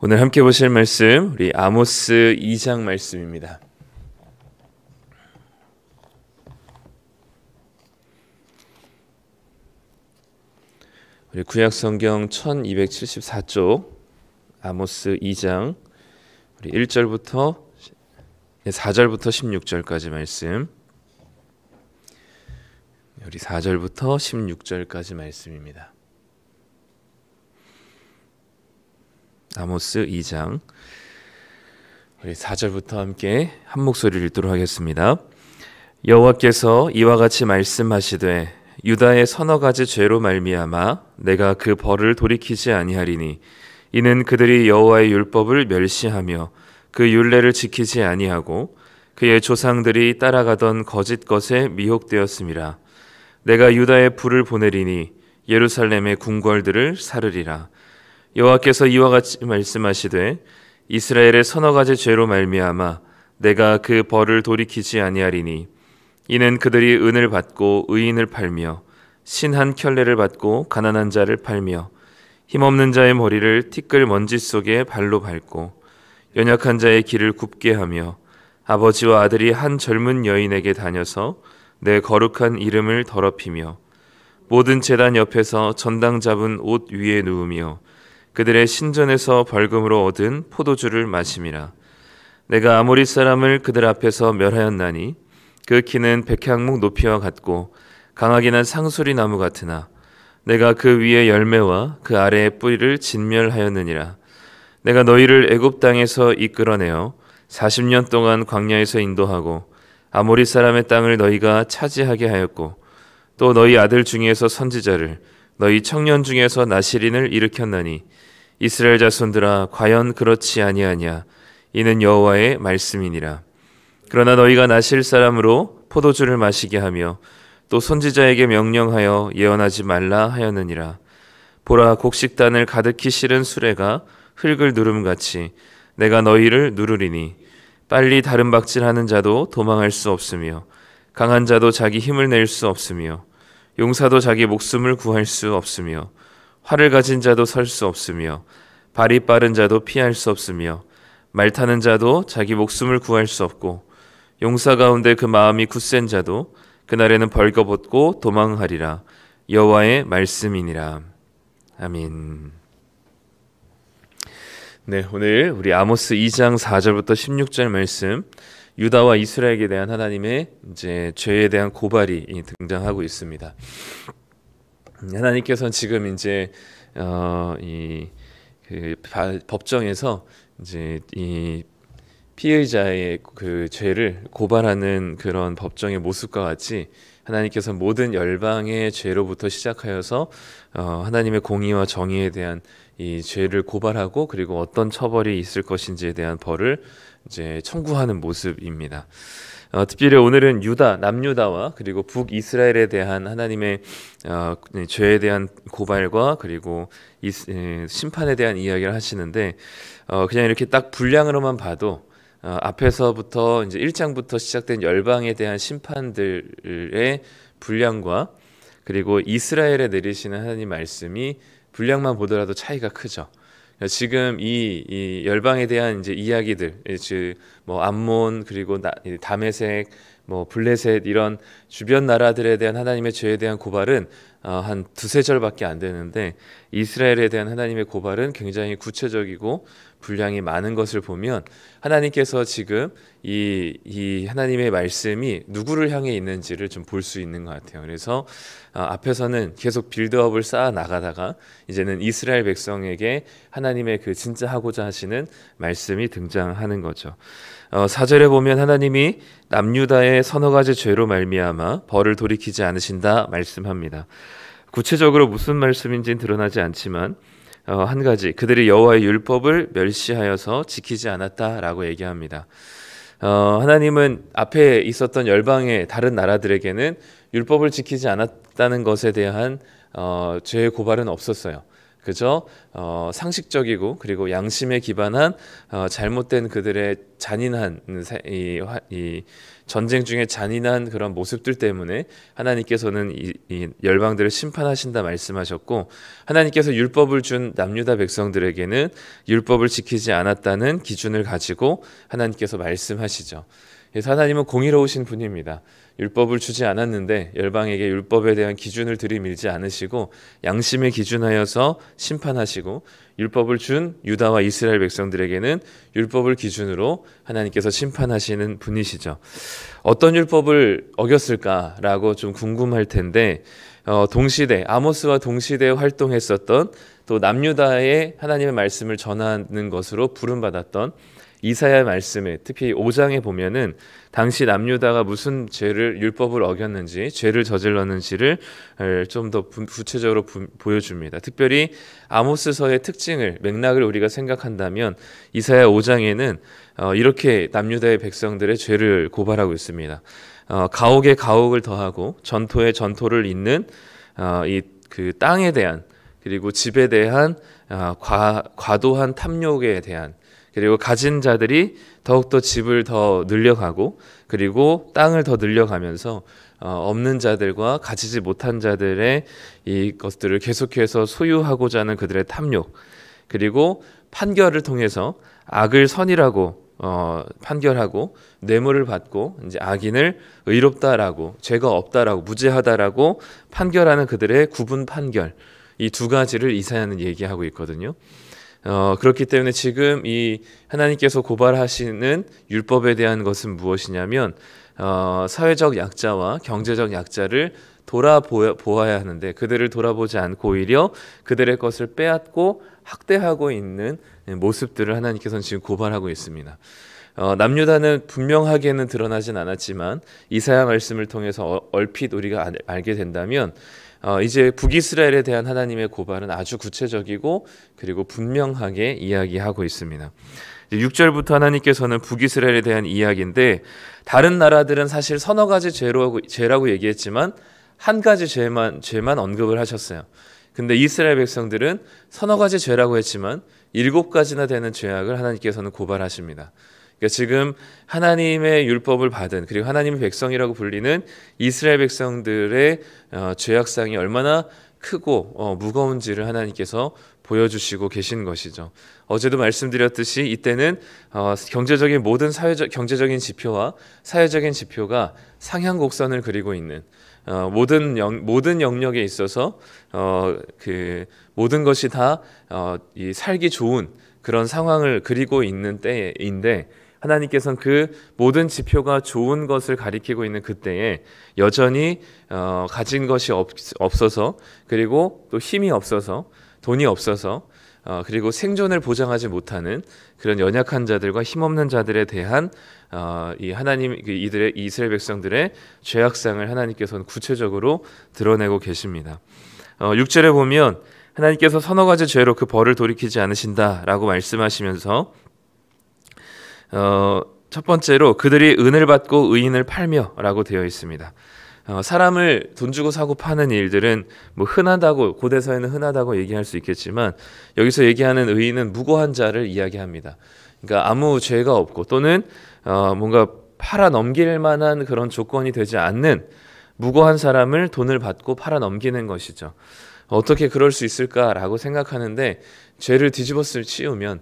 오늘 함께 보실 말씀 우리 아모스 2장 말씀입니다. 우리 구약 성경 1274쪽 아모스 2장 우리 1절부터 4절부터 16절까지 말씀. 우리 4절부터 16절까지 말씀입니다. 아모스 2장 우리 4절부터 함께 한 목소리를 읽도록 하겠습니다. 여호와께서 이와 같이 말씀하시되 유다의 서너 가지 죄로 말미암아 내가 그 벌을 돌이키지 아니하리니 이는 그들이 여호와의 율법을 멸시하며 그 율례를 지키지 아니하고 그의 조상들이 따라가던 거짓 것에 미혹되었음이라. 내가 유다에 불을 보내리니 예루살렘의 궁궐들을 사르리라. 여호와께서 이와 같이 말씀하시되 이스라엘의 서너 가지 죄로 말미암아 내가 그 벌을 돌이키지 아니하리니 이는 그들이 은을 받고 의인을 팔며 신한 켤레를 받고 가난한 자를 팔며 힘없는 자의 머리를 티끌 먼지 속에 발로 밟고 연약한 자의 길을 굽게 하며 아버지와 아들이 한 젊은 여인에게 다녀서 내 거룩한 이름을 더럽히며 모든 제단 옆에서 전당 잡은 옷 위에 누우며 그들의 신전에서 벌금으로 얻은 포도주를 마심이라. 내가 아모리 사람을 그들 앞에서 멸하였나니 그 키는 백향목 높이와 같고 강하게 난 상수리 나무 같으나 내가 그 위에 열매와 그 아래의 뿌리를 진멸하였느니라. 내가 너희를 애굽 땅에서 이끌어내어 40년 동안 광야에서 인도하고 아모리 사람의 땅을 너희가 차지하게 하였고 또 너희 아들 중에서 선지자를 너희 청년 중에서 나시린을 일으켰나니 이스라엘 자손들아 과연 그렇지 아니하냐. 이는 여호와의 말씀이니라. 그러나 너희가 나실 사람으로 포도주를 마시게 하며 또 선지자에게 명령하여 예언하지 말라 하였느니라. 보라, 곡식단을 가득히 실은 수레가 흙을 누름같이 내가 너희를 누르리니 빨리 다름박질하는 자도 도망할 수 없으며 강한 자도 자기 힘을 낼 수 없으며 용사도 자기 목숨을 구할 수 없으며 활을 가진 자도 설 수 없으며 발이 빠른 자도 피할 수 없으며 말 타는 자도 자기 목숨을 구할 수 없고 용사 가운데 그 마음이 굳센 자도 그날에는 벌거벗고 도망하리라. 여호와의 말씀이니라. 아멘. 네, 오늘 우리 아모스 2장 4절부터 16절 말씀, 유다와 이스라엘에 대한 하나님의 이제 죄에 대한 고발이 등장하고 있습니다. 하나님께서는 지금 이제 법정에서 이제 이 피의자의 그 죄를 고발하는 그런 법정의 모습과 같이 하나님께서 모든 열방의 죄로부터 시작하여서 하나님의 공의와 정의에 대한 이 죄를 고발하고 그리고 어떤 처벌이 있을 것인지에 대한 벌을 이제 청구하는 모습입니다. 특별히 오늘은 유다, 남유다와 그리고 북이스라엘에 대한 하나님의 죄에 대한 고발과 그리고 심판에 대한 이야기를 하시는데 그냥 이렇게 딱 분량으로만 봐도 앞에서부터 이제 1장부터 시작된 열방에 대한 심판들의 분량과 그리고 이스라엘에 내리시는 하나님 말씀이 분량만 보더라도 차이가 크죠. 지금 이 열방에 대한 이제 이야기들, 즉 뭐 암몬 그리고 다메섹, 뭐 블레셋 이런 주변 나라들에 대한 하나님의 죄에 대한 고발은 한 두세 절밖에 안 되는데 이스라엘에 대한 하나님의 고발은 굉장히 구체적이고 분량이 많은 것을 보면 하나님께서 지금 이 하나님의 말씀이 누구를 향해 있는지를 좀 볼 수 있는 것 같아요. 그래서 앞에서는 계속 빌드업을 쌓아 나가다가 이제는 이스라엘 백성에게 하나님의 그 진짜 하고자 하시는 말씀이 등장하는 거죠. 4절에 보면 하나님이 남유다의 서너 가지 죄로 말미암아 벌을 돌이키지 않으신다 말씀합니다. 구체적으로 무슨 말씀인지는 드러나지 않지만 한 가지, 그들이 여호와의 율법을 멸시하여서 지키지 않았다라고 얘기합니다. 하나님은 앞에 있었던 열방의 다른 나라들에게는 율법을 지키지 않았다는 것에 대한 죄의 고발은 없었어요. 그저 상식적이고 그리고 양심에 기반한 잘못된 그들의 잔인한 이 전쟁 중에 잔인한 그런 모습들 때문에 하나님께서는 이 열방들을 심판하신다 말씀하셨고, 하나님께서 율법을 준 남유다 백성들에게는 율법을 지키지 않았다는 기준을 가지고 하나님께서 말씀하시죠. 그래서 하나님은 공의로우신 분입니다. 율법을 주지 않았는데 열방에게 율법에 대한 기준을 들이밀지 않으시고 양심을 기준하여서 심판하시고, 율법을 준 유다와 이스라엘 백성들에게는 율법을 기준으로 하나님께서 심판하시는 분이시죠. 어떤 율법을 어겼을까라고 좀 궁금할 텐데, 동시대 아모스와 동시대에 활동했었던, 또 남유다에 하나님의 말씀을 전하는 것으로 부름받았던 이사야 말씀에, 특히 5장에 보면은 당시 남유다가 무슨 율법을 어겼는지, 죄를 저질렀는지를 좀 더 구체적으로 보여줍니다. 특별히 아모스서의 특징을, 맥락을 우리가 생각한다면 이사야 5장에는 이렇게 남유다의 백성들의 죄를 고발하고 있습니다. 가옥에 가옥을 더하고 전토에 전토를 잇는 그 땅에 대한, 그리고 집에 대한 과도한 탐욕에 대한, 그리고 가진 자들이 더욱더 집을 더 늘려가고 그리고 땅을 더 늘려가면서 없는 자들과 가지지 못한 자들의 이것들을 계속해서 소유하고자 하는 그들의 탐욕, 그리고 판결을 통해서 악을 선이라고 판결하고 뇌물을 받고 이제 악인을 의롭다라고, 죄가 없다라고, 무죄하다라고 판결하는 그들의 구분 판결, 이 두 가지를 이사야는 얘기하고 있거든요. 그렇기 때문에 지금 이 하나님께서 고발하시는 율법에 대한 것은 무엇이냐면, 사회적 약자와 경제적 약자를 돌아보아야 하는데 그들을 돌아보지 않고 오히려 그들의 것을 빼앗고 학대하고 있는 모습들을 하나님께서는 지금 고발하고 있습니다. 남유다는 분명하게는 드러나진 않았지만 이사야 말씀을 통해서 얼핏 우리가 알게 된다면, 이제 북이스라엘에 대한 하나님의 고발은 아주 구체적이고 그리고 분명하게 이야기하고 있습니다. 6절부터 하나님께서는 북이스라엘에 대한 이야기인데, 다른 나라들은 사실 서너 가지 죄라고 얘기했지만 한 가지 죄만 언급을 하셨어요. 근데 이스라엘 백성들은 서너 가지 죄라고 했지만 7가지나 되는 죄악을 하나님께서는 고발하십니다. 그러니까 지금 하나님의 율법을 받은, 그리고 하나님의 백성이라고 불리는 이스라엘 백성들의 죄악상이 얼마나 크고 무거운지를 하나님께서 보여주시고 계신 것이죠. 어제도 말씀드렸듯이 이때는 경제적인 모든 경제적인 지표와 사회적인 지표가 상향 곡선을 그리고 있는, 모든 영역에 있어서 그 모든 것이 다 이 살기 좋은 그런 상황을 그리고 있는 때인데, 하나님께서는 그 모든 지표가 좋은 것을 가리키고 있는 그때에 여전히 가진 것이 없어서, 그리고 또 힘이 없어서, 돈이 없어서, 그리고 생존을 보장하지 못하는 그런 연약한 자들과 힘없는 자들에 대한 이들의 이스라엘 백성들의 죄악상을 하나님께서는 구체적으로 드러내고 계십니다. 6절에 보면 하나님께서 서너 가지 죄로 그 벌을 돌이키지 않으신다라고 말씀하시면서, 첫 번째로 그들이 은을 받고 의인을 팔며라고 되어 있습니다. 사람을 돈 주고 사고 파는 일들은 뭐 흔하다고, 고대사에는 흔하다고 얘기할 수 있겠지만 여기서 얘기하는 의인은 무고한 자를 이야기합니다. 그러니까 아무 죄가 없고 또는 뭔가 팔아 넘길 만한 그런 조건이 되지 않는 무고한 사람을 돈을 받고 팔아 넘기는 것이죠. 어떻게 그럴 수 있을까라고 생각하는데, 죄를 뒤집어 씌우면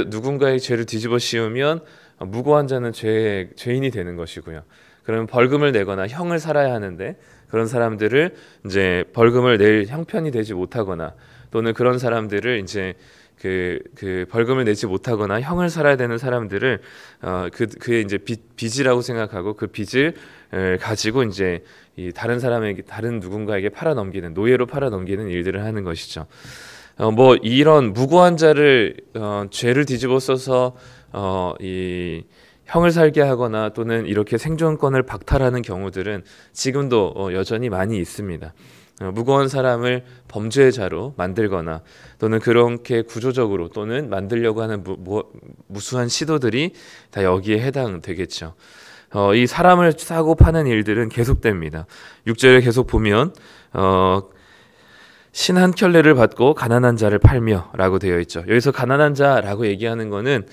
누군가의 죄를 뒤집어 씌우면 무고한 자는 죄인이 되는 것이고요. 그러면 벌금을 내거나 형을 살아야 하는데 그런 사람들을 이제 벌금을 낼 형편이 되지 못하거나, 또는 그런 사람들을 이제 그 벌금을 내지 못하거나 형을 살아야 되는 사람들을 그의 이제 빚이라고 생각하고 그 빚을 가지고 이제 이 다른 누군가에게 팔아넘기는, 노예로 팔아넘기는 일들을 하는 것이죠. 뭐 이런 무고한 자를 죄를 뒤집어 써서 이 형을 살게 하거나 또는 이렇게 생존권을 박탈하는 경우들은 지금도 여전히 많이 있습니다. 무고한 사람을 범죄자로 만들거나 또는 그렇게 구조적으로 또는 만들려고 하는 무수한 시도들이 다 여기에 해당되겠죠. 이 사람을 사고 파는 일들은 계속됩니다. 6절에 계속 보면 신 한 켤레를 받고 가난한 자를 팔며라고 되어 있죠. 여기서 가난한 자라고 얘기하는 거는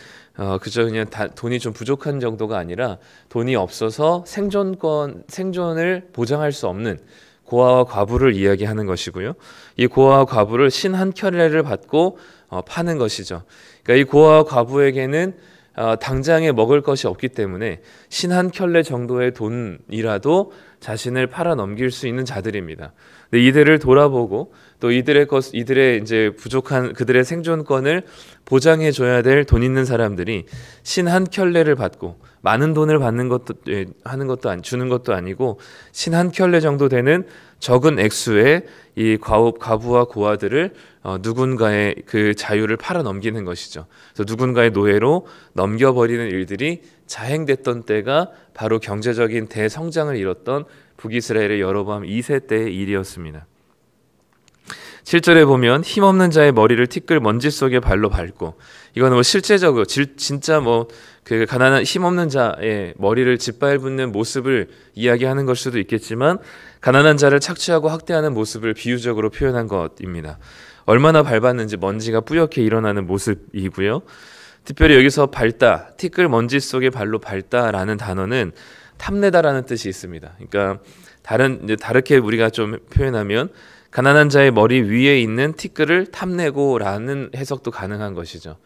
그저 그냥 돈이 좀 부족한 정도가 아니라 돈이 없어서 생존을 보장할 수 없는 고아와 과부를 이야기하는 것이고요. 이 고아와 과부를 신 한 켤레를 받고 파는 것이죠. 그러니까 이 고아와 과부에게는 당장에 먹을 것이 없기 때문에 신 한 켤레 정도의 돈이라도 자신을 팔아 넘길 수 있는 자들입니다. 근데 이들을 돌아보고 또 이들의 이제 부족한 그들의 생존권을 보장해 줘야 될 돈 있는 사람들이 신 한 켤레를 받고 많은 돈을 받는 것도 주는 것도 아니고 신 한 켤레 정도 되는 적은 액수의 이 과부와 고아들을 누군가의 그 자유를 팔아 넘기는 것이죠. 그래서 누군가의 노예로 넘겨버리는 일들이 자행됐던 때가 바로 경제적인 대성장을 이뤘던 북이스라엘의 여로보암 2세 때의 일이었습니다. 7절에 보면 힘없는 자의 머리를 티끌 먼지 속에 발로 밟고, 이거는 뭐 실제적으로 진짜 뭐 그 가난한 힘없는 자의 머리를 짓밟는 모습을 이야기하는 걸 수도 있겠지만 가난한 자를 착취하고 학대하는 모습을 비유적으로 표현한 것입니다. 얼마나 밟았는지 먼지가 뿌옇게 일어나는 모습이고요. 특별히 여기서 밟다, 티끌 먼지 속에 발로 밟다라는 단어는 탐내다라는 뜻이 있습니다. 그러니까 다르게 우리가 좀 표현하면 가난한 자의 머리 위에 있는 티끌을 탐내고라는 해석도 가능한 것이죠.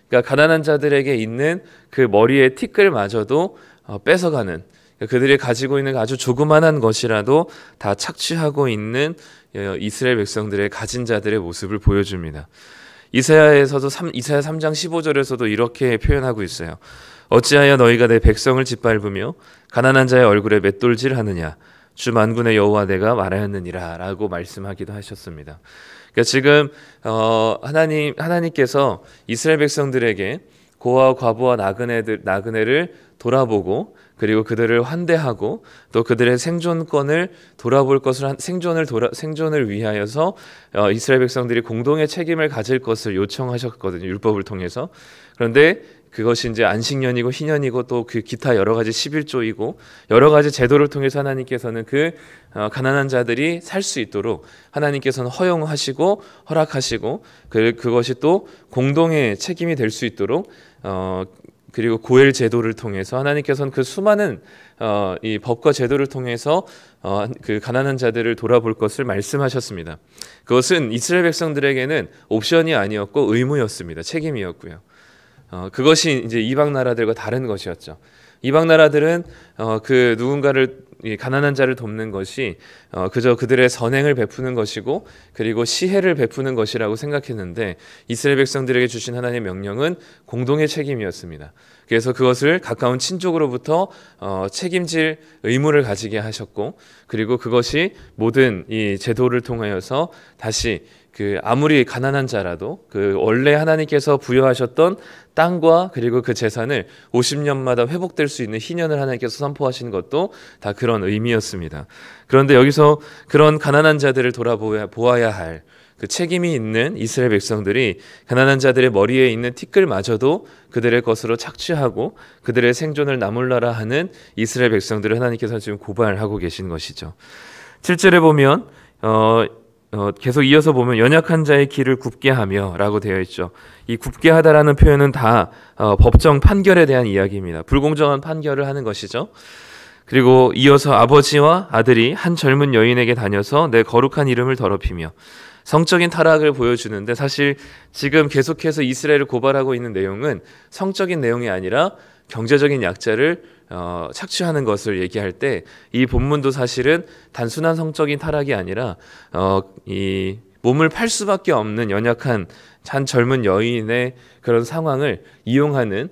그러니까 가난한 자들에게 있는 그 머리의 티끌마저도 뺏어가는, 그들이 가지고 있는 아주 조그만한 것이라도 다 착취하고 있는 이스라엘 백성들의 가진 자들의 모습을 보여줍니다. 이사야에서도 이사야 3장 15절에서도 이렇게 표현하고 있어요. 어찌하여 너희가 내 백성을 짓밟으며 가난한 자의 얼굴에 맷돌질하느냐, 주 만군의 여호와 내가 말하였느니라 라고 말씀하기도 하셨습니다. 그러니까 지금 하나님께서 이스라엘 백성들에게 고아와 과부와 나그네를 돌아보고 그리고 그들을 환대하고 또 그들의 생존권을 돌아볼 것을 생존을 위하여서 이스라엘 백성들이 공동의 책임을 가질 것을 요청하셨거든요. 율법을 통해서. 그런데 그것이 이제 안식년이고 희년이고 또 그 기타 여러 가지 11조이고 여러 가지 제도를 통해서 하나님께서는 그 가난한 자들이 살 수 있도록 하나님께서는 허용하시고 허락하시고 그것이 또 공동의 책임이 될 수 있도록 그리고 고엘 제도를 통해서 하나님께서는 그 수많은 이 법과 제도를 통해서 그 가난한 자들을 돌아볼 것을 말씀하셨습니다. 그것은 이스라엘 백성들에게는 옵션이 아니었고 의무였습니다. 책임이었고요. 그것이 이제 이방 나라들과 다른 것이었죠. 이방 나라들은 그 누군가를 가난한 자를 돕는 것이 그저 그들의 선행을 베푸는 것이고 그리고 시혜를 베푸는 것이라고 생각했는데 이스라엘 백성들에게 주신 하나님의 명령은 공동의 책임이었습니다. 그래서 그것을 가까운 친족으로부터 책임질 의무를 가지게 하셨고 그리고 그것이 모든 이 제도를 통하여서 다시 그 아무리 가난한 자라도 그 원래 하나님께서 부여하셨던 땅과 그리고 그 재산을 50년마다 회복될 수 있는 희년을 하나님께서 선포하신 것도 다 그런 의미였습니다. 그런데 여기서 그런 가난한 자들을 보아야 할 그 책임이 있는 이스라엘 백성들이 가난한 자들의 머리에 있는 티끌마저도 그들의 것으로 착취하고 그들의 생존을 나몰라라 하는 이스라엘 백성들을 하나님께서 지금 고발하고 계신 것이죠. 7절에 보면 계속 이어서 보면 연약한 자의 길을 굽게 하며 라고 되어 있죠. 이 굽게 하다라는 표현은 다 법정 판결에 대한 이야기입니다. 불공정한 판결을 하는 것이죠. 그리고 이어서 아버지와 아들이 한 젊은 여인에게 다녀서 내 거룩한 이름을 더럽히며 성적인 타락을 보여주는데 사실 지금 계속해서 이스라엘을 고발하고 있는 내용은 성적인 내용이 아니라 경제적인 약자를 착취하는 것을 얘기할 때 이 본문도 사실은 단순한 성적인 타락이 아니라 이 몸을 팔 수밖에 없는 연약한 한 젊은 여인의 그런 상황을 이용하는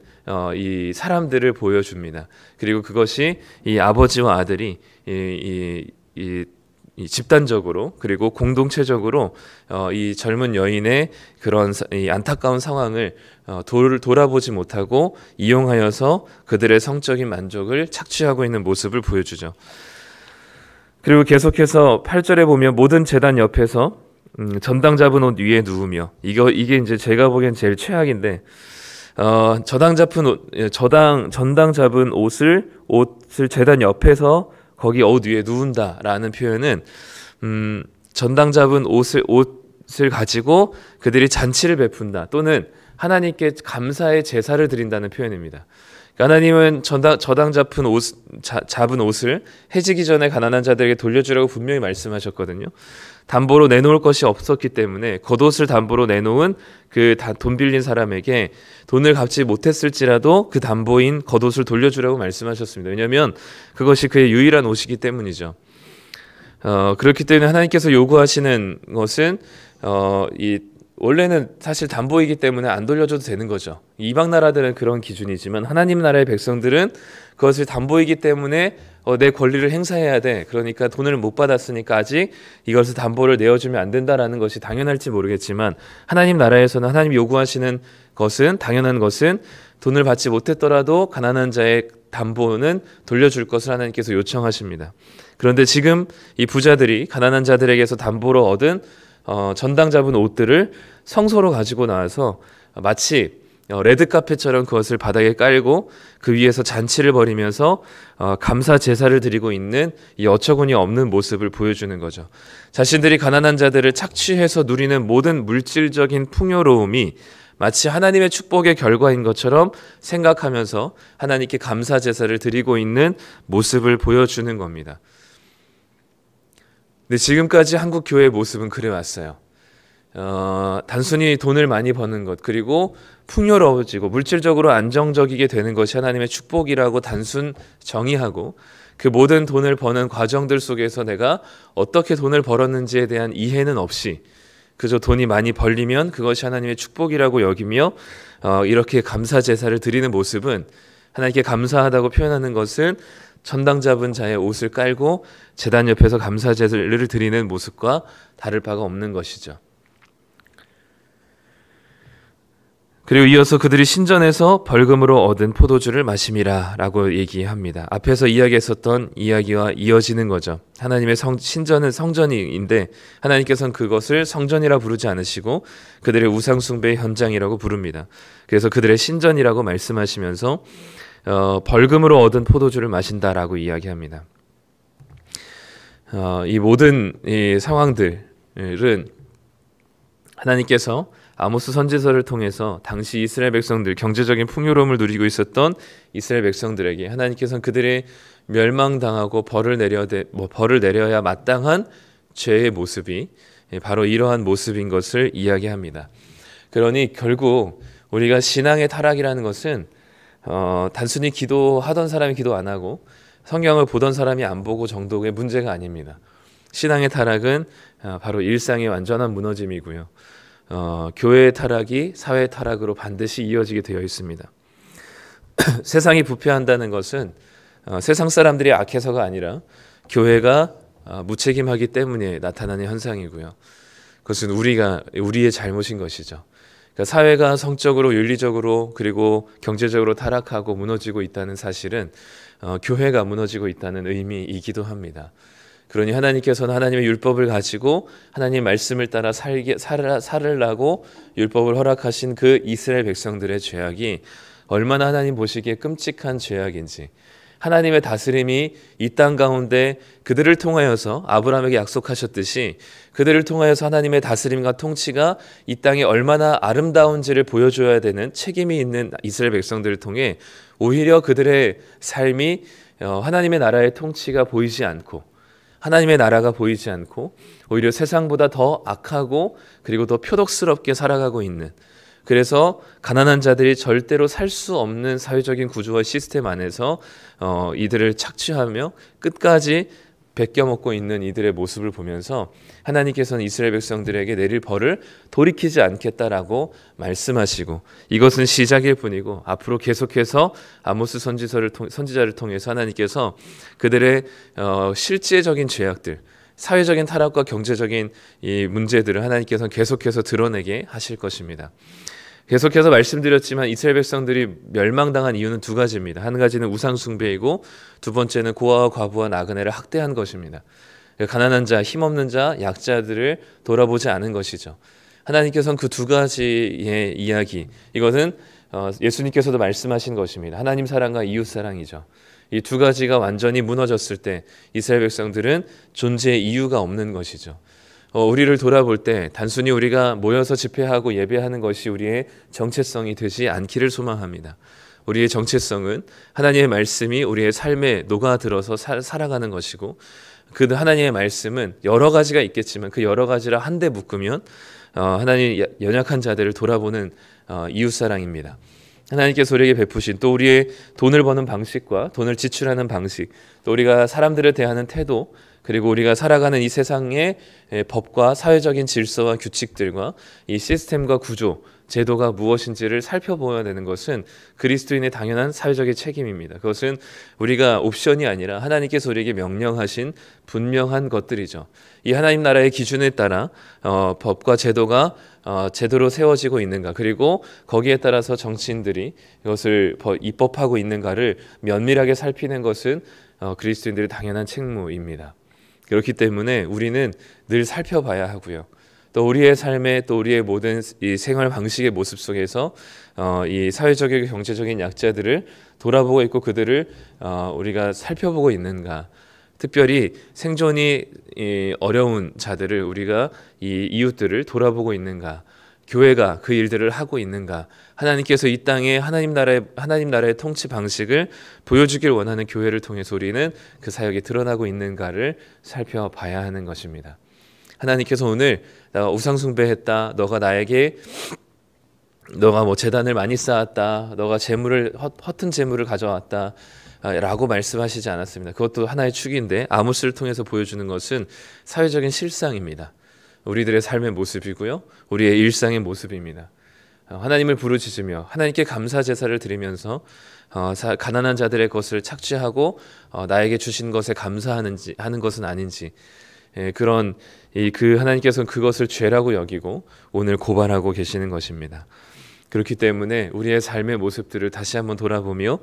이 사람들을 보여줍니다. 그리고 그것이 이 아버지와 아들이 이 집단적으로 그리고 공동체적으로 이 젊은 여인의 그런 이 안타까운 상황을 돌아보지 못하고 이용하여서 그들의 성적인 만족을 착취하고 있는 모습을 보여주죠. 그리고 계속해서 8절에 보면 모든 제단 옆에서 전당 잡은 옷 위에 누우며 이게 이제 제가 보기엔 제일 최악인데 전당 잡은 옷을 제단 옆에서 거기 옷 위에 누운다라는 표현은 전당 잡은 옷을 가지고 그들이 잔치를 베푼다 또는 하나님께 감사의 제사를 드린다는 표현입니다. 하나님은 저당 잡은 옷을 해지기 전에 가난한 자들에게 돌려주라고 분명히 말씀하셨거든요. 담보로 내놓을 것이 없었기 때문에 겉옷을 담보로 내놓은 그 돈 빌린 사람에게 돈을 갚지 못했을지라도 그 담보인 겉옷을 돌려주라고 말씀하셨습니다. 왜냐하면 그것이 그의 유일한 옷이기 때문이죠. 그렇기 때문에 하나님께서 요구하시는 것은 원래는 사실 담보이기 때문에 안 돌려줘도 되는 거죠. 이방 나라들은 그런 기준이지만 하나님 나라의 백성들은 그것을 담보이기 때문에 내 권리를 행사해야 돼. 그러니까 돈을 못 받았으니까 아직 이것을 담보를 내어주면 안 된다라는 것이 당연할지 모르겠지만 하나님 나라에서는 하나님 요구하시는 것은 당연한 것은 돈을 받지 못했더라도 가난한 자의 담보는 돌려줄 것을 하나님께서 요청하십니다. 그런데 지금 이 부자들이 가난한 자들에게서 담보로 얻은 전당 잡은 옷들을 성소로 가지고 나와서 마치 레드카펫처럼 그것을 바닥에 깔고 그 위에서 잔치를 벌이면서 감사 제사를 드리고 있는 이 어처구니 없는 모습을 보여주는 거죠. 자신들이 가난한 자들을 착취해서 누리는 모든 물질적인 풍요로움이 마치 하나님의 축복의 결과인 것처럼 생각하면서 하나님께 감사 제사를 드리고 있는 모습을 보여주는 겁니다. 근데 지금까지 한국 교회의 모습은 그래왔어요. 단순히 돈을 많이 버는 것 그리고 풍요로워지고 물질적으로 안정적이게 되는 것이 하나님의 축복이라고 단순 정의하고 그 모든 돈을 버는 과정들 속에서 내가 어떻게 돈을 벌었는지에 대한 이해는 없이 그저 돈이 많이 벌리면 그것이 하나님의 축복이라고 여기며 이렇게 감사 제사를 드리는 모습은 하나님께 감사하다고 표현하는 것은 전당 잡은 자의 옷을 깔고 제단 옆에서 감사 제사를 드리는 모습과 다를 바가 없는 것이죠. 그리고 이어서 그들이 신전에서 벌금으로 얻은 포도주를 마심이라 라고 얘기합니다. 앞에서 이야기했었던 이야기와 이어지는 거죠. 하나님의 신전은 성전인데 하나님께서는 그것을 성전이라 부르지 않으시고 그들의 우상 숭배의 현장이라고 부릅니다. 그래서 그들의 신전이라고 말씀하시면서 벌금으로 얻은 포도주를 마신다라고 이야기합니다. 이 모든 이 상황들은 하나님께서 아모스 선지서를 통해서 당시 이스라엘 백성들 경제적인 풍요로움을 누리고 있었던 이스라엘 백성들에게 하나님께서는 그들의 멸망당하고 벌을 내려야 마땅한 죄의 모습이 바로 이러한 모습인 것을 이야기합니다. 그러니 결국 우리가 신앙의 타락이라는 것은 단순히 기도하던 사람이 기도 안 하고 성경을 보던 사람이 안 보고 정도의 문제가 아닙니다. 신앙의 타락은 바로 일상의 완전한 무너짐이고요. 교회의 타락이 사회의 타락으로 반드시 이어지게 되어 있습니다. 세상이 부패한다는 것은 세상 사람들이 악해서가 아니라 교회가 무책임하기 때문에 나타나는 현상이고요. 그것은 우리의 잘못인 것이죠. 그러니까 사회가 성적으로 윤리적으로 그리고 경제적으로 타락하고 무너지고 있다는 사실은 교회가 무너지고 있다는 의미이기도 합니다. 그러니 하나님께서는 하나님의 율법을 가지고 하나님의 말씀을 따라 살으라고 율법을 허락하신 그 이스라엘 백성들의 죄악이 얼마나 하나님 보시기에 끔찍한 죄악인지, 하나님의 다스림이 이 땅 가운데 그들을 통하여서 아브라함에게 약속하셨듯이 그들을 통하여서 하나님의 다스림과 통치가 이 땅에 얼마나 아름다운지를 보여줘야 되는 책임이 있는 이스라엘 백성들을 통해 오히려 그들의 삶이 하나님의 나라의 통치가 보이지 않고 하나님의 나라가 보이지 않고 오히려 세상보다 더 악하고 그리고 더 표독스럽게 살아가고 있는, 그래서 가난한 자들이 절대로 살 수 없는 사회적인 구조와 시스템 안에서 이들을 착취하며 끝까지 베껴먹고 있는 이들의 모습을 보면서 하나님께서는 이스라엘 백성들에게 내릴 벌을 돌이키지 않겠다라고 말씀하시고, 이것은 시작일 뿐이고 앞으로 계속해서 아모스 선지자를 통해서 하나님께서 그들의 실제적인 죄악들, 사회적인 타락과 경제적인 이 문제들을 하나님께서는 계속해서 드러내게 하실 것입니다. 계속해서 말씀드렸지만 이스라엘 백성들이 멸망당한 이유는 두 가지입니다. 한 가지는 우상 숭배이고 두 번째는 고아와 과부와 나그네를 학대한 것입니다. 가난한 자, 힘없는 자, 약자들을 돌아보지 않은 것이죠. 하나님께서는 그 두 가지의 이야기, 이것은 예수님께서도 말씀하신 것입니다. 하나님 사랑과 이웃 사랑이죠. 이 두 가지가 완전히 무너졌을 때 이스라엘 백성들은 존재의 이유가 없는 것이죠. 우리를 돌아볼 때 단순히 우리가 모여서 집회하고 예배하는 것이 우리의 정체성이 되지 않기를 소망합니다. 우리의 정체성은 하나님의 말씀이 우리의 삶에 녹아들어서 살아가는 것이고, 그 하나님의 말씀은 여러 가지가 있겠지만 그 여러 가지를 한데 묶으면 하나님 연약한 자들을 돌아보는 이웃사랑입니다. 하나님께서 우리에게 베푸신 또 우리의 돈을 버는 방식과 돈을 지출하는 방식, 또 우리가 사람들을 대하는 태도, 그리고 우리가 살아가는 이 세상의 법과 사회적인 질서와 규칙들과 이 시스템과 구조, 제도가 무엇인지를 살펴보아야 되는 것은 그리스도인의 당연한 사회적인 책임입니다. 그것은 우리가 옵션이 아니라 하나님께서 우리에게 명령하신 분명한 것들이죠. 이 하나님 나라의 기준에 따라 법과 제도가 제대로 세워지고 있는가, 그리고 거기에 따라서 정치인들이 이것을 입법하고 있는가를 면밀하게 살피는 것은 그리스도인들의 당연한 책무입니다. 그렇기 때문에 우리는 늘 살펴봐야 하고요. 또 우리의 삶에, 또 우리의 모든 이 생활 방식의 모습 속에서 이 사회적이고 경제적인 약자들을 돌아보고 있고 그들을 우리가 살펴보고 있는가, 특별히 생존이 어려운 자들을, 우리가 이 이웃들을 돌아보고 있는가, 교회가 그 일들을 하고 있는가, 하나님께서 이 땅에 하나님 나라의 통치 방식을 보여주길 원하는 교회를 통해서 우리는 그 사역이 드러나고 있는가를 살펴봐야 하는 것입니다. 하나님께서 오늘 내가 우상 숭배했다, 너가 뭐 재단을 많이 쌓았다, 너가 허튼 재물을 가져왔다 라고 말씀하시지 않았습니다. 그것도 하나의 축인데 아모스를 통해서 보여주는 것은 사회적인 실상입니다. 우리들의 삶의 모습이고요, 우리의 일상의 모습입니다. 하나님을 부르짖으며 하나님께 감사 제사를 드리면서 가난한 자들의 것을 착취하고 나에게 주신 것에 감사하는 것은 아닌지, 그런 그 하나님께서는 그것을 죄라고 여기고 오늘 고발하고 계시는 것입니다. 그렇기 때문에 우리의 삶의 모습들을 다시 한번 돌아보며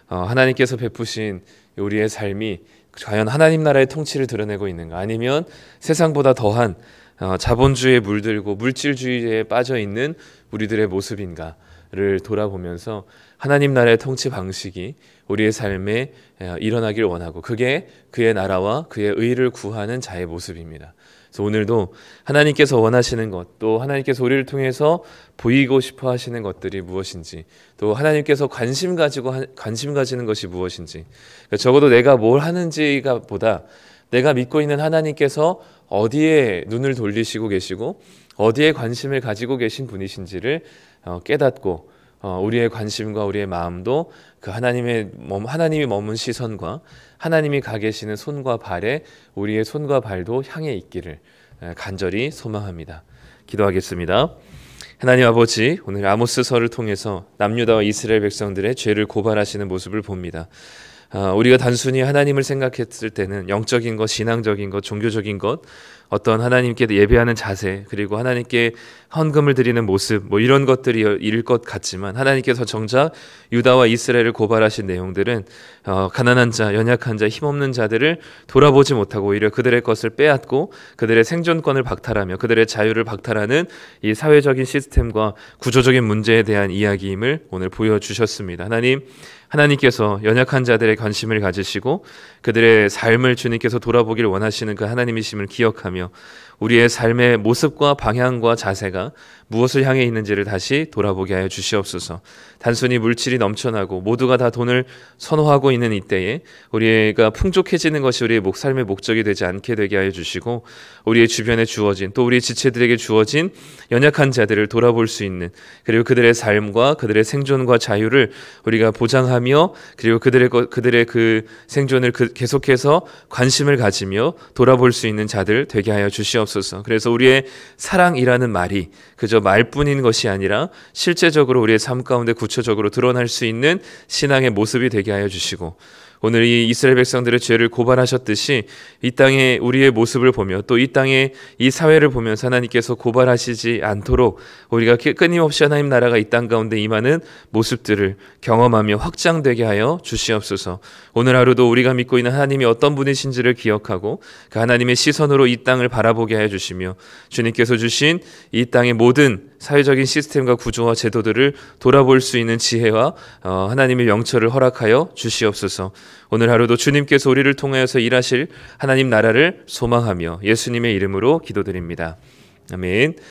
하나님께서 베푸신 우리의 삶이 과연 하나님 나라의 통치를 드러내고 있는가, 아니면 세상보다 더한 자본주의에 물들고 물질주의에 빠져 있는 우리들의 모습인가를 돌아보면서 하나님 나라의 통치 방식이 우리의 삶에 일어나길 원하고, 그게 그의 나라와 그의 의를 구하는 자의 모습입니다. 그래서 오늘도 하나님께서 원하시는 것, 또 하나님께서 우리를 통해서 보이고 싶어 하시는 것들이 무엇인지, 또 하나님께서 관심 가지는 것이 무엇인지, 적어도 내가 뭘 하는지가 보다 내가 믿고 있는 하나님께서 어디에 눈을 돌리시고 계시고 어디에 관심을 가지고 계신 분이신지를 깨닫고, 우리의 관심과 우리의 마음도 그 하나님이 머문 시선과 하나님이 가 계시는 손과 발에 우리의 손과 발도 향해 있기를 간절히 소망합니다. 기도하겠습니다. 하나님 아버지, 오늘 아모스서를 통해서 남유다와 이스라엘 백성들의 죄를 고발하시는 모습을 봅니다. 우리가 단순히 하나님을 생각했을 때는 영적인 것, 신앙적인 것, 종교적인 것, 어떤 하나님께 예배하는 자세, 그리고 하나님께 헌금을 드리는 모습, 이런 것들이 일 것 같지만, 하나님께서 정작 유다와 이스라엘을 고발하신 내용들은 가난한 자, 연약한 자, 힘없는 자들을 돌아보지 못하고 오히려 그들의 것을 빼앗고 그들의 생존권을 박탈하며 그들의 자유를 박탈하는 이 사회적인 시스템과 구조적인 문제에 대한 이야기임을 오늘 보여주셨습니다. 하나님께서 연약한 자들의 관심을 가지시고 그들의 삶을 주님께서 돌아보길 원하시는 그 하나님이심을 기억하며 우리의 삶의 모습과 방향과 자세가 무엇을 향해 있는지를 다시 돌아보게 하여 주시옵소서. 단순히 물질이 넘쳐나고 모두가 다 돈을 선호하고 있는 이때에 우리가 풍족해지는 것이 우리의 삶의 목적이 되지 않게 되게 하여 주시고, 우리의 주변에 주어진, 또 우리 지체들에게 주어진 연약한 자들을 돌아볼 수 있는, 그리고 그들의 삶과 그들의 생존과 자유를 우리가 보장하며, 그리고 그들의 그 생존을 계속해서 관심을 가지며 돌아볼 수 있는 자들 되게 하여 주시옵소서. 그래서 우리의 사랑이라는 말이 그저 말뿐인 것이 아니라 실제적으로 우리의 삶 가운데 구체적으로 드러날 수 있는 신앙의 모습이 되게 하여 주시고, 오늘 이 이스라엘 백성들의 죄를 고발하셨듯이 이 땅에 우리의 모습을 보며 또 이 땅에 이 사회를 보면서 하나님께서 고발하시지 않도록 우리가 끊임없이 하나님 나라가 이 땅 가운데 임하는 모습들을 경험하며 확장되게 하여 주시옵소서. 오늘 하루도 우리가 믿고 있는 하나님이 어떤 분이신지를 기억하고 그 하나님의 시선으로 이 땅을 바라보게 하여 주시며, 주님께서 주신 이 땅의 모든 사회적인 시스템과 구조와 제도들을 돌아볼 수 있는 지혜와 하나님의 명철을 허락하여 주시옵소서. 오늘 하루도 주님께서 우리를 통하여서 일하실 하나님 나라를 소망하며 예수님의 이름으로 기도드립니다. 아멘.